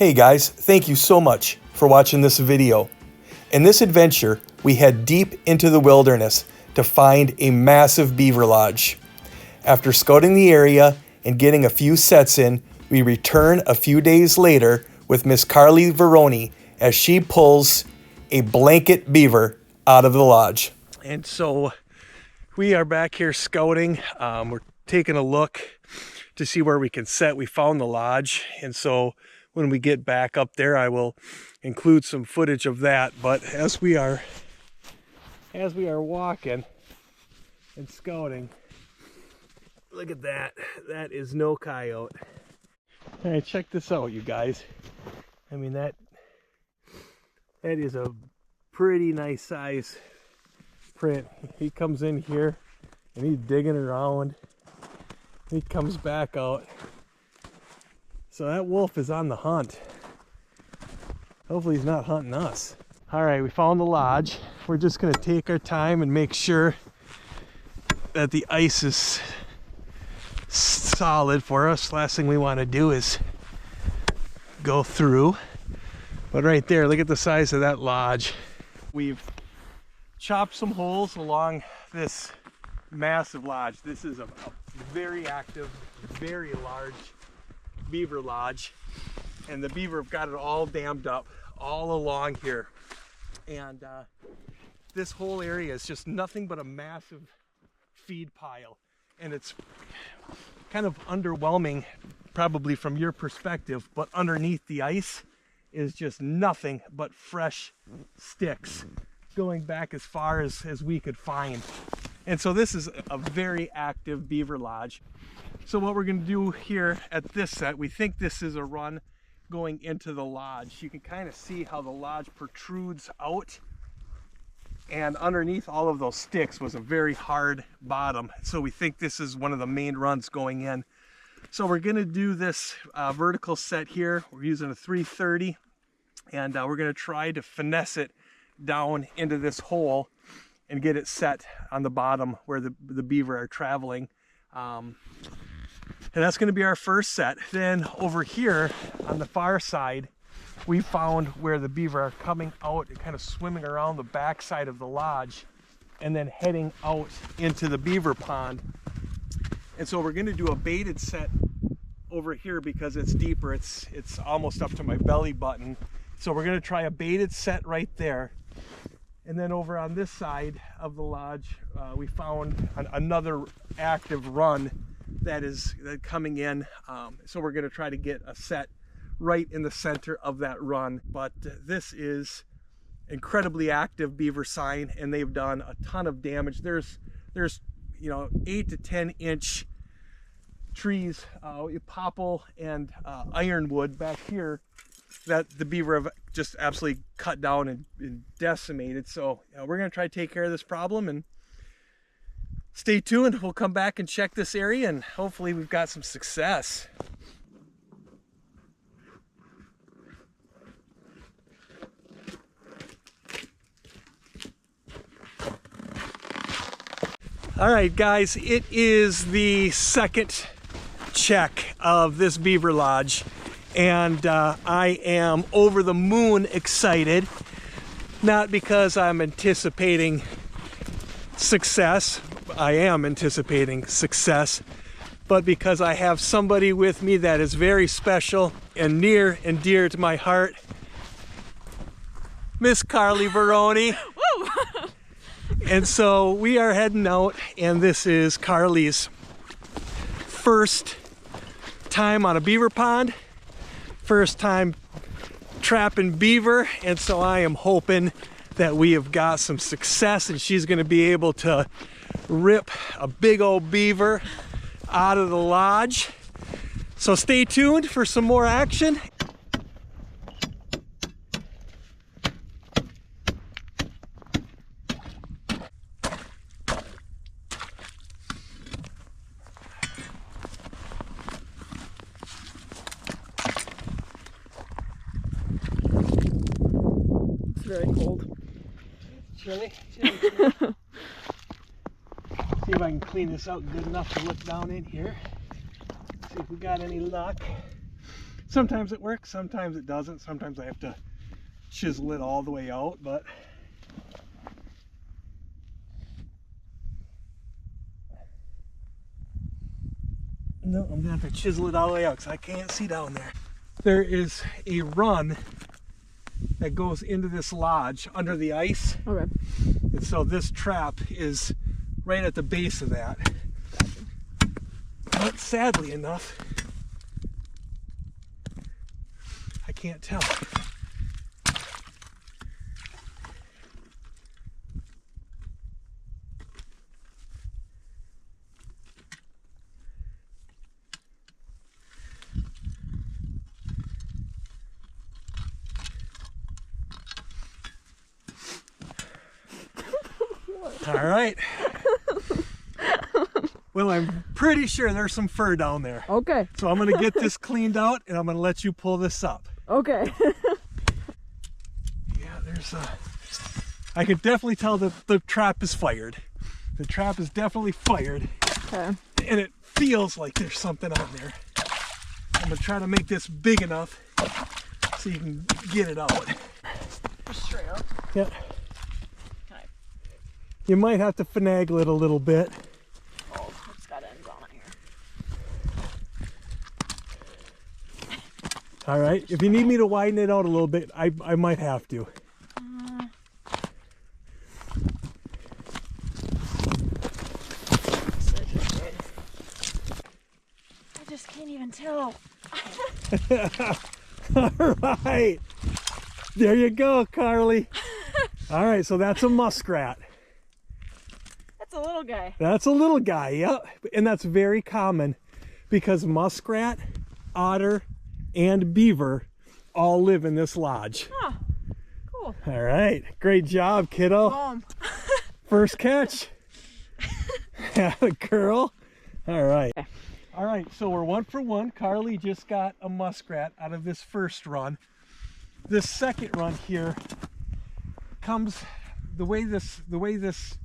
Hey guys, thank you so much for watching this video. In this adventure, we head deep into the wilderness to find a massive beaver lodge. After scouting the area and getting a few sets in, we return a few days later with Miss Carly Veroni as she pulls a blanket beaver out of the lodge. And so we are back here scouting. We're taking a look to see where we can set. We found the lodge, and so when we get back up there, I will include some footage of that. But as we are walking and scouting, look at that. That is no coyote. All right, check this out, you guys. I mean, that is a pretty nice size print. He comes in here and he's digging around. He comes back out. So that wolf is on the hunt. Hopefully he's not hunting us. All right, we found the lodge. We're just gonna take our time and make sure that the ice is solid for us. Last thing we want to do is go through. But right there, look at the size of that lodge. We've chopped some holes along this massive lodge. This is a very active, very large beaver lodge, and the beaver have got it all dammed up all along here. And this whole area is just nothing but a massive feed pile, and it's kind of underwhelming probably from your perspective, but underneath the ice is just nothing but fresh sticks going back as far as we could find. And so this is a very active beaver lodge. So what we're going to do here at this set, we think this is a run going into the lodge. You can kind of see how the lodge protrudes out, and underneath all of those sticks was a very hard bottom. So we think this is one of the main runs going in. So we're going to do this vertical set here. We're using a 330, and we're going to try to finesse it down into this hole and get it set on the bottom where the beaver are traveling. And that's going to be our first set. Then over here on the far side, we found where the beaver are coming out and kind of swimming around the back side of the lodge and then heading out into the beaver pond. And so we're going to do a baited set over here because it's deeper. It's almost up to my belly button. So we're going to try a baited set right there. And then over on this side of the lodge, we found another active run that is coming in. So we're going to try to get a set right in the center of that run. But this is incredibly active beaver sign, and they've done a ton of damage. There's 8 to 10 inch trees, popple and ironwood back here that the beaver have just absolutely cut down and decimated. So we're going to try to take care of this problem, and stay tuned. We'll come back and check this area, and hopefully we've got some success. All right, guys, it is the second check of this beaver lodge, and I am over the moon excited, not because I'm anticipating success. I am anticipating success, but because I have somebody with me that is very special and near and dear to my heart, Miss Carly Veroni. Woo! And so we are heading out, and this is Carly's first time on a beaver pond, first time trapping beaver, and so I am hoping that we have got some success and she's going to be able to rip a big old beaver out of the lodge. So stay tuned for some more action. It's very cold. Chilly. See if I can clean this out good enough to look down in here. See if we got any luck. Sometimes it works, sometimes it doesn't. Sometimes I have to chisel it all the way out, but no, I'm gonna have to chisel it all the way out because I can't see down there. There is a run that goes into this lodge under the ice. Okay. And so this trap is right at the base of that. But sadly enough, I can't tell. All right. Well, I'm pretty sure there's some fur down there. Okay. So I'm gonna get this cleaned out and I'm gonna let you pull this up. Okay. Yeah, there's I can definitely tell that the trap is fired. The trap is definitely fired. Okay. And it feels like there's something on there. I'm gonna try to make this big enough so you can get it out. Straight up. Yeah. Can I? You might have to finagle it a little bit. Oh, it's got ends on it here. All right. If you need me to widen it out a little bit, I might have to. I just can't even tell. All right. There you go, Carly. All right, so that's a muskrat. That's a little guy. That's a little guy, yep. And that's very common because muskrat, otter, and beaver all live in this lodge. Huh. Cool. All right, great job, kiddo. First catch. Girl. All right. Okay. All right, so we're 1 for 1. Carly just got a muskrat out of this first run. This second run here comes the way this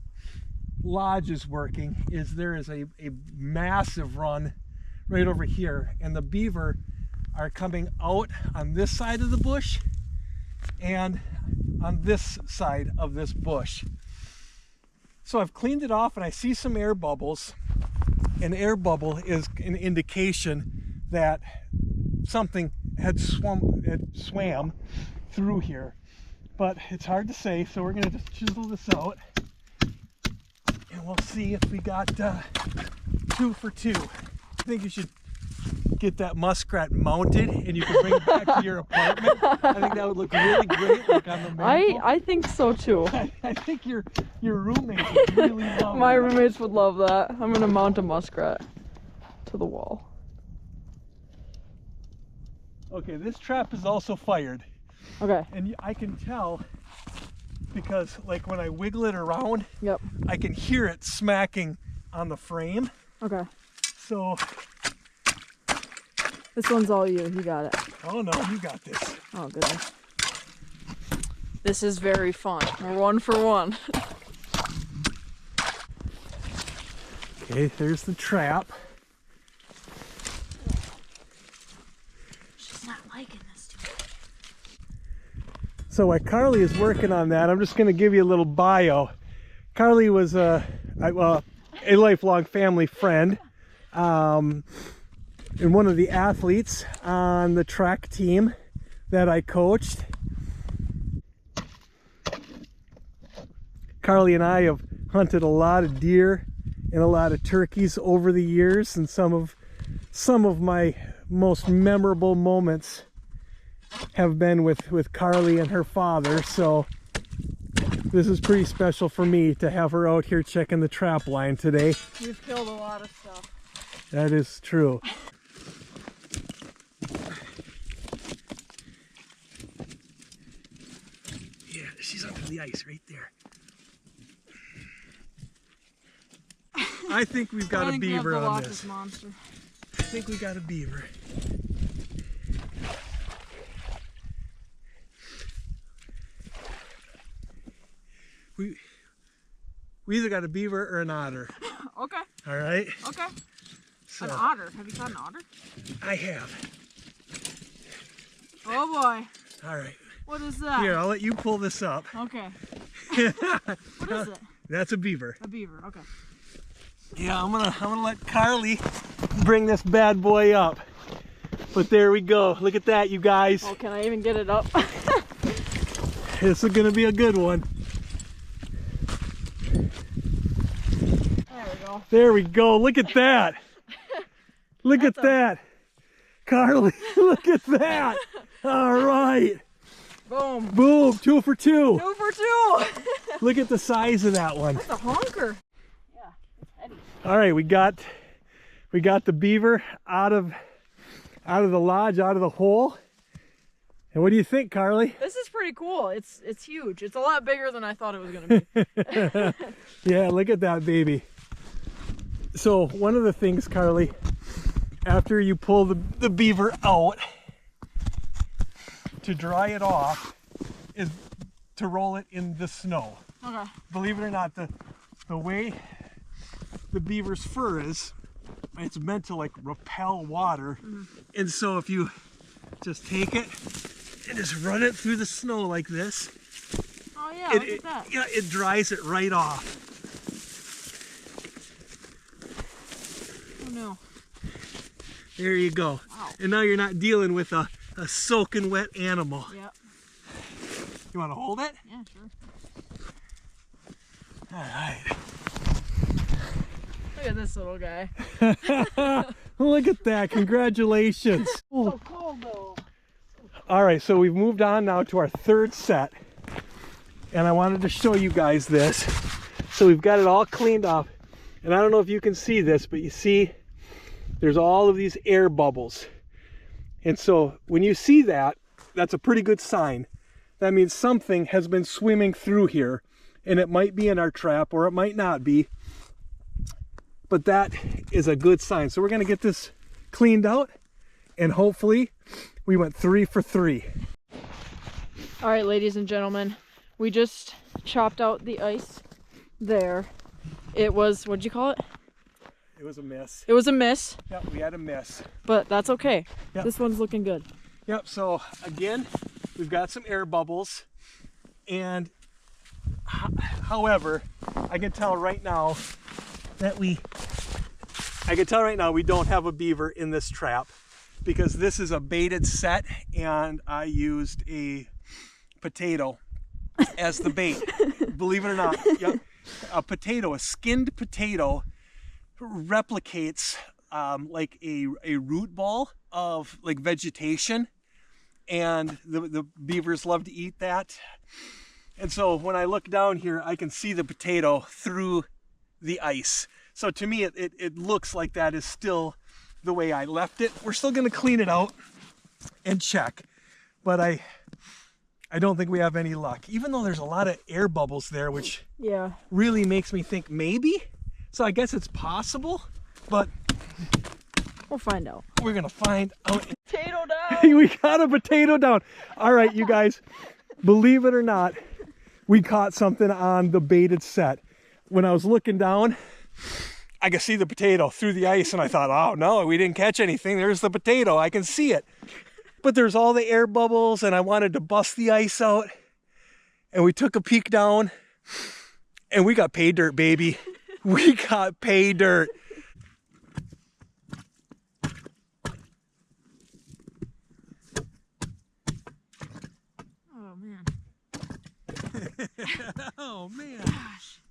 lodge is working is there is a massive run right over here, and the beaver are coming out on this side of the bush and on this side of this bush. So I've cleaned it off and I see some air bubbles. An air bubble is an indication that something had swam through here, but it's hard to say, so we're gonna just chisel this out and we'll see if we got 2 for 2. I think you should get that muskrat mounted and you can bring it back to your apartment. I think that would look really great, like on the mantle. I think so too. I think your roommates would really love My that. roommates would love that. I'm gonna mount a muskrat to the wall. Okay, this trap is also fired. Okay. And I can tell because like when I wiggle it around, Yep. I can hear it smacking on the frame. Okay. So, This one's all you. You got it. oh no, you got this. Oh goodness. This is very fun. We're 1 for 1. Okay, there's the trap. She's not liking this too much. So while Carly is working on that, I'm just going to give you a little bio. Carly was a lifelong family friend, and one of the athletes on the track team that I coached. Carly and I have hunted a lot of deer and a lot of turkeys over the years, and some of my most memorable moments have been with Carly and her father, so this is pretty special for me to have her out here checking the trap line today. You've killed a lot of stuff. That is true. Yeah, she's under the ice right there. I think we've got a beaver on this. Monster. I think we got a beaver. We either got a beaver or an otter. Okay. All right. Okay. So An otter. Have you caught an otter? I have. Oh boy. All right. What is that? Here, I'll let you pull this up. Okay. What is it? That's a beaver. A beaver. Okay. Yeah, I'm gonna let Carly bring this bad boy up. But there we go. Look at that, you guys. Oh, can I even get it up? This is gonna be a good one. There we go. There we go. Look at that. Look at that. Carly, look at that. All right. Boom. Boom. 2 for 2. 2 for 2. Look at the size of that one. That's a honker. Yeah, it's heady. All right, we got the beaver out of the lodge, out of the hole. And what do you think, Carly? This is pretty cool. It's huge. It's a lot bigger than I thought it was gonna be. Yeah, look at that baby. So one of the things, Carly, after you pull the beaver out, to dry it off is to roll it in the snow. Okay. Believe it or not, the way the beaver's fur is, it's meant to like repel water. And so if you just take it and just run it through the snow like this, Oh yeah, look at that. yeah, it dries it right off. Oh no. There you go. Wow. And now you're not dealing with a soaking wet animal. Yep. You want to hold it? Yeah, sure. All right. Look at this little guy. Look at that. Congratulations. So cold though. All right, so we've moved on now to our third set. And I wanted to show you guys this. So we've got it all cleaned up. And I don't know if you can see this, but you see there's all of these air bubbles. And so when you see that, that's a pretty good sign. That means something has been swimming through here, and it might be in our trap or it might not be. But that is a good sign. So we're gonna get this cleaned out, and hopefully we went 3 for 3. All right, ladies and gentlemen, we just chopped out the ice there. It was, what'd you call it? It was a miss. It was a miss, Yep, we had a miss. but that's okay. Yep. This one's looking good. Yep, so again, we've got some air bubbles, and however, I can tell right now we don't have a beaver in this trap, because this is a baited set and I used a potato as the bait. Believe it or not. Yep. A skinned potato replicates like a root ball of like vegetation, and the beavers love to eat that. And so when I look down here, I can see the potato through the ice. So to me, it looks like that is still the way I left it. We're still gonna clean it out and check, but I don't think we have any luck, even though there's a lot of air bubbles there, which Yeah. really makes me think maybe. So I guess it's possible, but We'll find out. we're gonna find out. Potato down! We got a potato down. All right, you guys, believe it or not, we caught something on the baited set. When I was looking down, I could see the potato through the ice, and I thought, oh no, we didn't catch anything. There's the potato, I can see it. But there's all the air bubbles, and I wanted to bust the ice out. And we took a peek down, and we got pay dirt, baby. We got pay dirt. Oh man. Oh man. Gosh.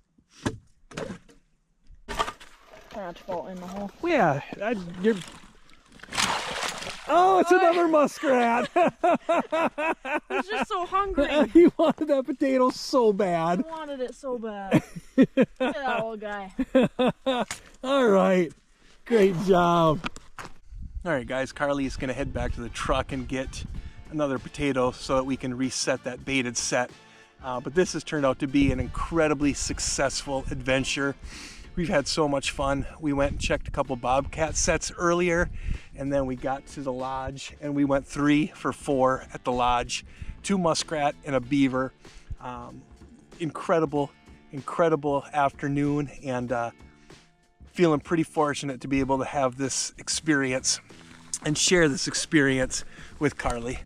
Try not to fall in the hole. Yeah, you're... Oh, it's another muskrat. He's just so hungry. He wanted that potato so bad. I wanted it so bad. Look at that old guy. All right, great job. All right, guys, Carly's gonna head back to the truck and get another potato so that we can reset that baited set. But this has turned out to be an incredibly successful adventure. We've had so much fun. We went and checked a couple bobcat sets earlier, and then we got to the lodge and we went 3 for 4 at the lodge. 2 muskrat and a beaver. Incredible afternoon, and feeling pretty fortunate to be able to have this experience and share this experience with Carly.